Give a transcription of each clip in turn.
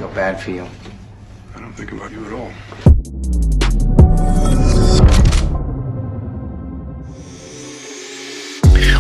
feel bad for you. I don't think about you at all.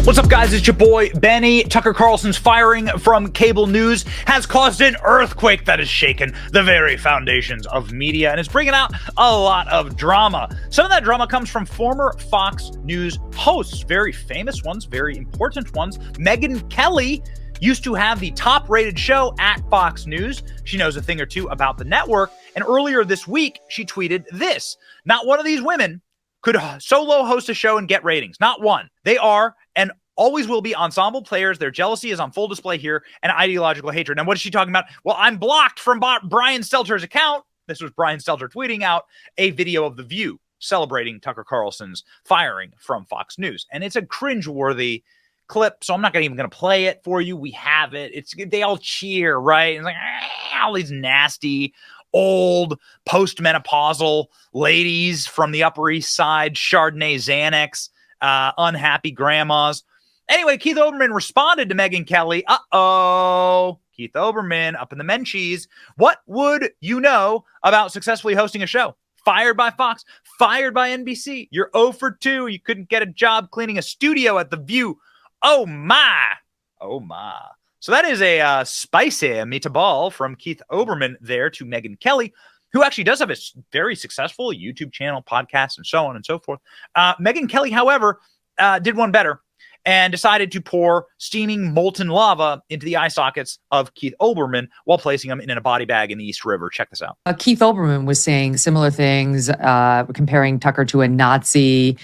What's up, guys? It's your boy, Benny. Tucker Carlson's firing from cable news has caused an earthquake that has shaken the very foundations of media, and it's bringing out a lot of drama. Some of that drama comes from former Fox News hosts, very famous ones, very important ones. Megyn and Kelly used to have the top-rated show at Fox News. She knows a thing or two about the network, and earlier this week, she tweeted this: "Not one of these women could solo host a show and get ratings. Not one. They are and always will be ensemble players. Their jealousy is on full display here, and ideological hatred." And what is she talking about? Well, I'm blocked from Brian Stelter's account. This was Brian Stelter tweeting out a video of The View celebrating Tucker Carlson's firing from Fox News. And it's a cringeworthy clip, so I'm not even going to play it for you. We have it. They all cheer, right? It's like all these nasty, old, postmenopausal ladies from the Upper East Side, Chardonnay Xanax, unhappy grandmas. Anyway, Keith Olberman responded to Megyn Kelly. Keith Olberman up in the Menchies. What would you know about successfully hosting a show? Fired by Fox, fired by NBC. You're 0 for 2. You couldn't get a job cleaning a studio at The View. Oh my. Oh my. So that is a spicy meatball from Keith Olberman there to Megyn Kelly, who actually does have a very successful YouTube channel, podcast, and so on and so forth. Megyn Kelly, however, did one better and decided to pour steaming molten lava into the eye sockets of Keith Olberman while placing him in a body bag in the East River. Check this out. Keith Olberman was saying similar things, comparing Tucker to a Nazi.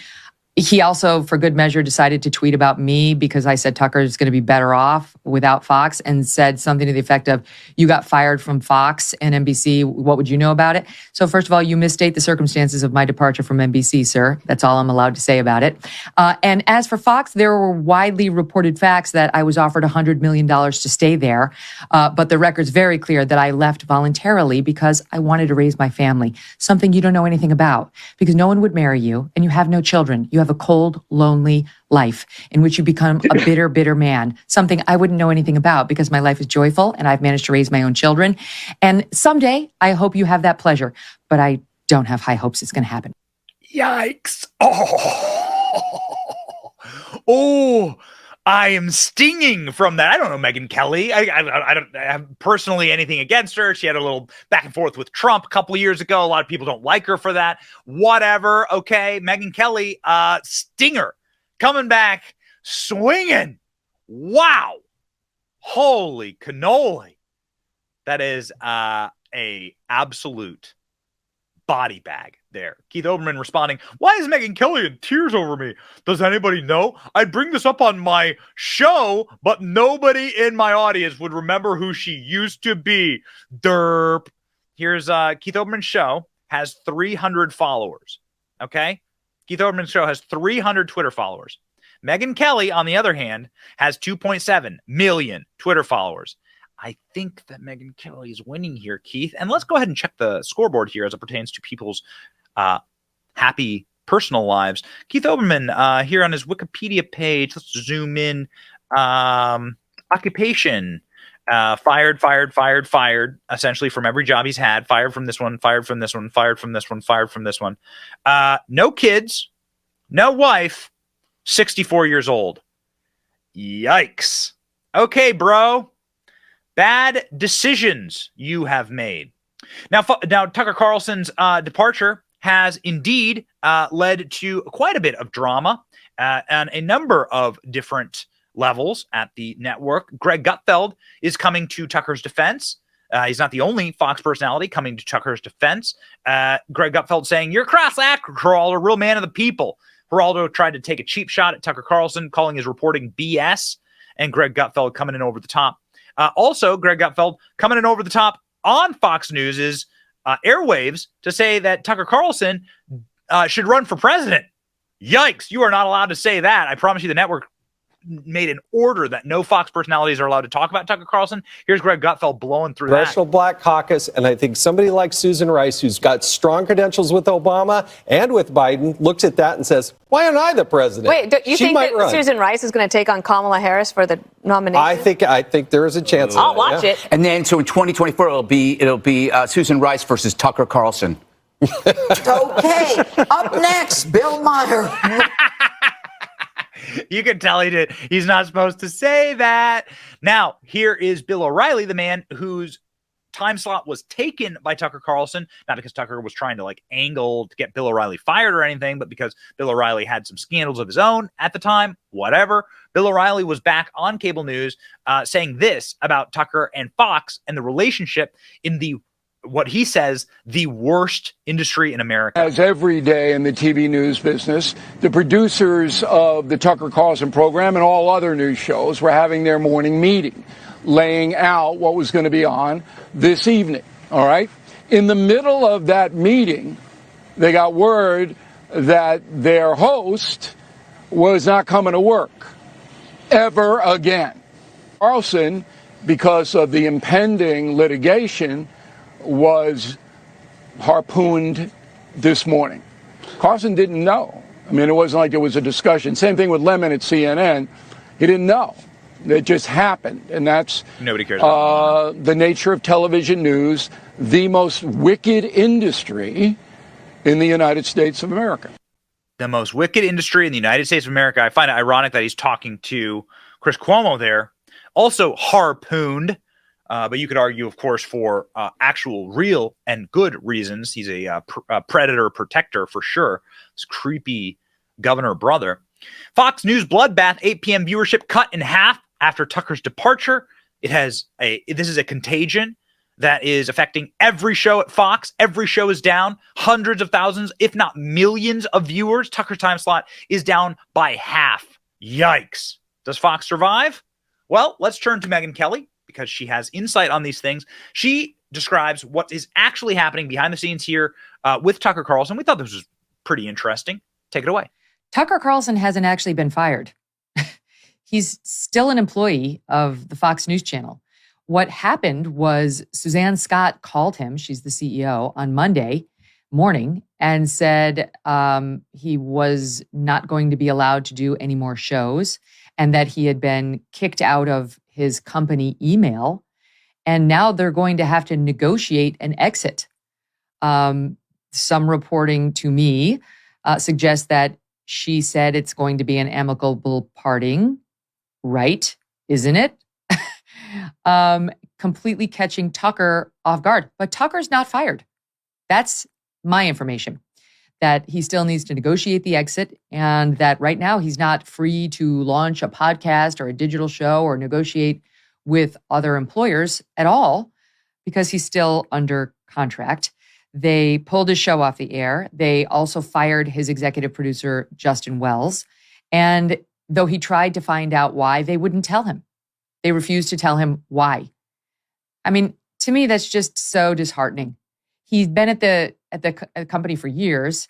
He also, for good measure, decided to tweet about me because I said Tucker is going to be better off without Fox, and said something to the effect of, "You got fired from Fox and NBC. What would you know about it?" So first of all, you misstate the circumstances of my departure from NBC, sir. That's all I'm allowed to say about it. And as for Fox, there were widely reported facts that I was offered $100 million to stay there. But the record's very clear that I left voluntarily because I wanted to raise my family, something you don't know anything about, because no one would marry you and you have no children. You have a cold, lonely life in which you become a bitter, bitter man, something I wouldn't know anything about because my life is joyful and I've managed to raise my own children. And someday I hope you have that pleasure, but I don't have high hopes it's going to happen. Yikes. Oh, I am stinging from that. I don't know Megyn Kelly. I don't have personally anything against her. She had a little back and forth with Trump a couple of years ago. A lot of people don't like her for that. Whatever. Okay, Megyn Kelly, stinger, coming back, swinging. Wow. Holy cannoli. That is a absolute body bag there. Keith Olberman responding, "Why is Megyn Kelly in tears over me? Does anybody know? I'd bring this up on my show, but nobody in my audience would remember who she used to be. Derp." Here's Keith Olberman's show has 300 followers. Okay? Keith Olberman's show has 300 Twitter followers. Megyn Kelly, on the other hand, has 2.7 million Twitter followers. I think that Megyn Kelly is winning here, Keith. And let's go ahead and check the scoreboard here as it pertains to people's happy personal lives. Keith Olberman, here on his Wikipedia page, let's zoom in. Occupation, fired, essentially from every job he's had. Fired from this one, fired from this one, fired from this one, fired from this one. No kids, no wife, 64 years old. Yikes. Okay, bro. Bad decisions you have made. Now Tucker Carlson's departure has indeed led to quite a bit of drama on a number of different levels at the network. Greg Gutfeld is coming to Tucker's defense. He's not the only Fox personality coming to Tucker's defense. Greg Gutfeld saying, "You're a crass actor, Geraldo, real man of the people." Geraldo tried to take a cheap shot at Tucker Carlson, calling his reporting BS, and Greg Gutfeld coming in over the top. Also, Greg Gutfeld coming in over the top on Fox News' airwaves to say that Tucker Carlson should run for president. Yikes, you are not allowed to say that. I promise you the network made an order that no Fox personalities are allowed to talk about Tucker Carlson. Here's Greg Gutfeld blowing through Congressional Black Caucus, and I think somebody like Susan Rice, who's got strong credentials with Obama and with Biden, looks at that and says, why aren't I the president? Wait, do you think that Susan Rice is going to take on Kamala Harris for the nomination? I think there is a chance. I'll watch it. And then, so in 2024, it'll be Susan Rice versus Tucker Carlson. Okay. Up next, Bill Maher. You can tell he's not supposed to say that. Now, here is Bill O'Reilly, the man whose time slot was taken by Tucker Carlson, not because Tucker was trying to angle to get Bill O'Reilly fired or anything, but because Bill O'Reilly had some scandals of his own at the time, whatever. Bill O'Reilly was back on cable news saying this about Tucker and Fox and the relationship in what he says, the worst industry in America. As every day in the TV news business, the producers of the Tucker Carlson program and all other news shows were having their morning meeting, laying out what was going to be on this evening. All right. In the middle of that meeting, they got word that their host was not coming to work ever again. Carlson, because of the impending litigation, was harpooned this morning. Carlson didn't know. I mean, it wasn't like it was a discussion. Same thing with Lemon at CNN. He didn't know. It just happened. And that's nobody cares about the nature of television news, the most wicked industry in the United States of America. The most wicked industry in the United States of America. I find it ironic that he's talking to Chris Cuomo there. Also harpooned. But you could argue, of course, for actual real and good reasons. He's a predator protector for sure. This creepy governor brother. Fox News bloodbath, 8 p.m. viewership cut in half after Tucker's departure. This is a contagion that is affecting every show at Fox. Every show is down. Hundreds of thousands, if not millions of viewers. Tucker's time slot is down by half. Yikes. Does Fox survive? Well, let's turn to Megyn Kelly, because she has insight on these things. She describes what is actually happening behind the scenes here with Tucker Carlson. We thought this was pretty interesting. Take it away. Tucker Carlson hasn't actually been fired. He's still an employee of the Fox News Channel. What happened was Suzanne Scott called him, she's the CEO, on Monday morning and said he was not going to be allowed to do any more shows and that he had been kicked out of his company email, and now they're going to have to negotiate an exit. Some reporting to me suggests that she said it's going to be an amicable parting, right? Isn't it? Completely catching Tucker off guard. But Tucker's not fired. That's my information, that he still needs to negotiate the exit and that right now he's not free to launch a podcast or a digital show or negotiate with other employers at all because he's still under contract. They pulled his show off the air. They also fired his executive producer, Justin Wells. And though he tried to find out why, they wouldn't tell him. They refused to tell him why. I mean, to me, that's just so disheartening. He's been at the company for years.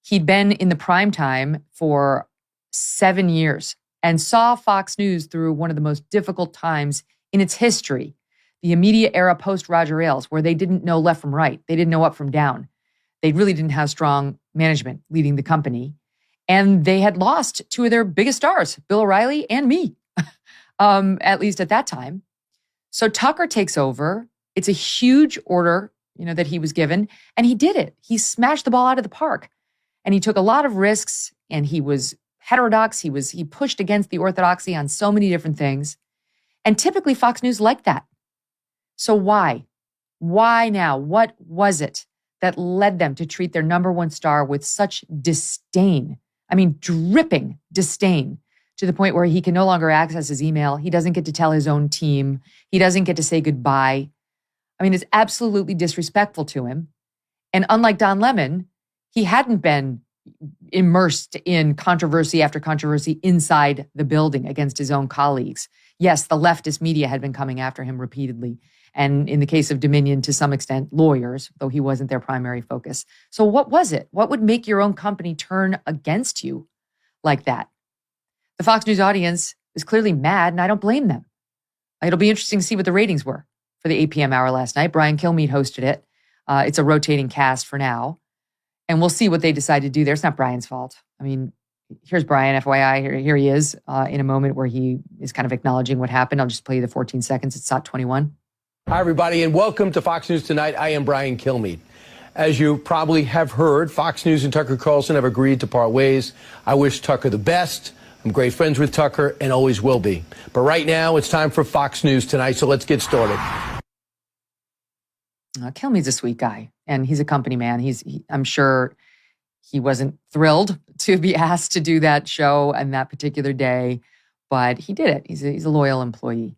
He'd been in the prime time for 7 years and saw Fox News through one of the most difficult times in its history, the immediate era post Roger Ailes, where they didn't know left from right. They didn't know up from down. They really didn't have strong management leading the company. And they had lost two of their biggest stars, Bill O'Reilly and me, at least at that time. So Tucker takes over. It's a huge order, that he was given, and he did it. He smashed the ball out of the park, and he took a lot of risks, and he was heterodox. He pushed against the orthodoxy on so many different things. And typically Fox News liked that. So why? Why now? What was it that led them to treat their number one star with such disdain? I mean, dripping disdain, to the point where he can no longer access his email. He doesn't get to tell his own team. He doesn't get to say goodbye. I mean, it's absolutely disrespectful to him. And unlike Don Lemon, he hadn't been immersed in controversy after controversy inside the building against his own colleagues. Yes, the leftist media had been coming after him repeatedly. And in the case of Dominion, to some extent, lawyers, though he wasn't their primary focus. So what was it? What would make your own company turn against you like that? The Fox News audience is clearly mad, and I don't blame them. It'll be interesting to see what the ratings were for the 8 p.m. hour last night. Brian Kilmeade hosted it. It's a rotating cast for now. And we'll see what they decide to do there. It's not Brian's fault. I mean, here's Brian, FYI. Here he is in a moment where he is kind of acknowledging what happened. I'll just play you the 14 seconds. It's SOT 21. Hi, everybody, and welcome to Fox News Tonight. I am Brian Kilmeade. As you probably have heard, Fox News and Tucker Carlson have agreed to part ways. I wish Tucker the best. I'm great friends with Tucker and always will be. But right now, it's time for Fox News Tonight, so let's get started. Kilmeade's a sweet guy, and he's a company man. I'm sure he wasn't thrilled to be asked to do that show on that particular day, but he did it. He's a loyal employee.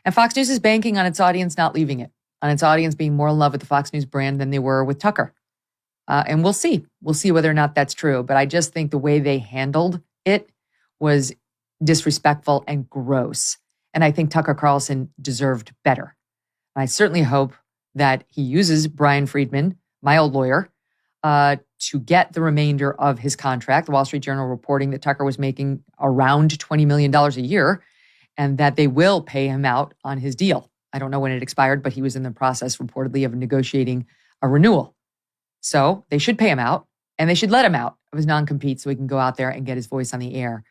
And Fox News is banking on its audience not leaving it, on its audience being more in love with the Fox News brand than they were with Tucker. And we'll see. We'll see whether or not that's true. But I just think the way they handled it was disrespectful and gross. And I think Tucker Carlson deserved better. I certainly hope that he uses Brian Friedman, my old lawyer, to get the remainder of his contract. The Wall Street Journal reporting that Tucker was making around $20 million a year and that they will pay him out on his deal. I don't know when it expired, but he was in the process reportedly of negotiating a renewal. So they should pay him out and they should let him out of his non-compete so he can go out there and get his voice on the air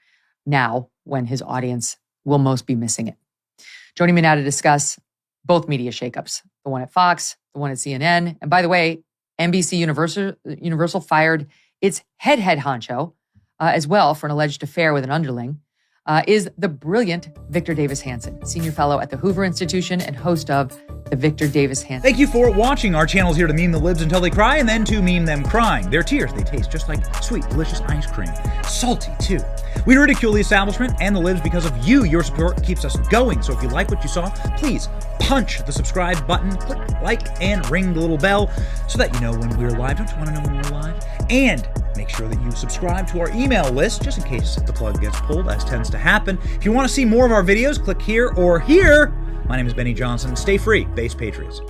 now when his audience will most be missing it. Joining me now to discuss both media shakeups, the one at Fox, the one at CNN. And by the way, NBC Universal fired its head honcho as well for an alleged affair with an underling, is the brilliant Victor Davis Hanson, senior fellow at the Hoover Institution and host of the Victor Davis Hanson. Thank you for watching. Our channel's here to meme the libs until they cry and then to meme them crying. Their tears, they taste just like sweet, delicious ice cream. Salty, too. We ridicule the establishment and the libs because of you. Your support keeps us going. So if you like what you saw, please punch the subscribe button, click like, and ring the little bell so that you know when we're live. Don't you want to know when we're live? And make sure that you subscribe to our email list just in case the plug gets pulled, as tends to happen. If you want to see more of our videos, click here or here. My name is Benny Johnson. Stay free, Base Patriots.